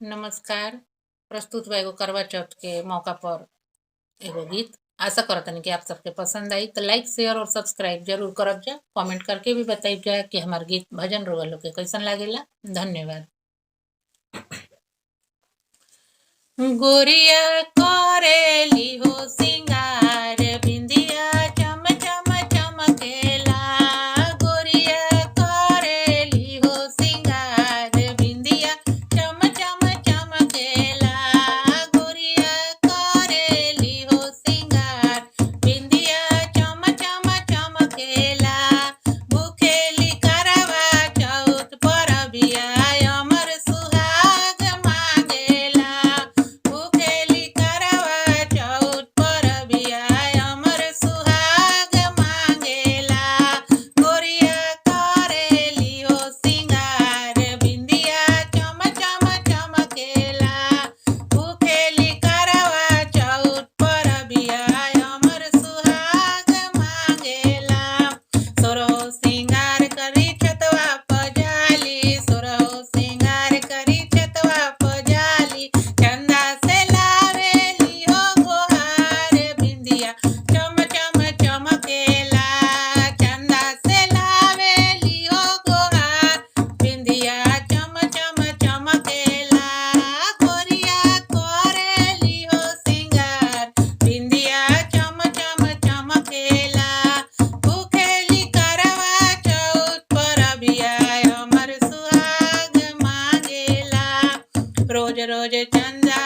नमस्कार। प्रस्तुत बा एगो करवा चौथ के मौका पर एगो गीत। आशा करतनी कि आप सबके पसंद आई तो लाइक शेयर और सब्सक्राइब जरूर करब जा। कमेंट करके भी बताइब जा कि हमार गीत भजन रोगा लोग के कैसन लागेला। धन्यवाद। गोरिया करेली हो सिंगार बिंदिया चम चम चमकेला। गोरिया करेली हो सिंगार बिंदिया चम चम चमकेला। गोरिया करेली हो सिंगार बिंदिया चम चम चमकेला। भूखेली करवा चौथ परबिया अमर सुहाग मांगेला। भूखेली करवा चौथ परबिया अमर सुहाग मांगेला। गोरिया करेली हो सिंगार बिंदिया चम चम चमकेला। भूखेली करवा चौथ परबिया अमर सुहाग मांगेला। सोरहो सिंगार करी छतवा पजाली। सोरहो सिंगार करी छतवा पजाली। चंदा से लावेली हो गोहार बिंदिया चम चम चमकेला। चंदा से लावेली हो गोहार बिंदिया चम चम चमकेला। गोरिया करेली हो सिंगार बिंदिया चम चम चमकेला। भूखेली करवा चौथ परबिया अमर सुहाग मांगेला। रोज रोज चंदा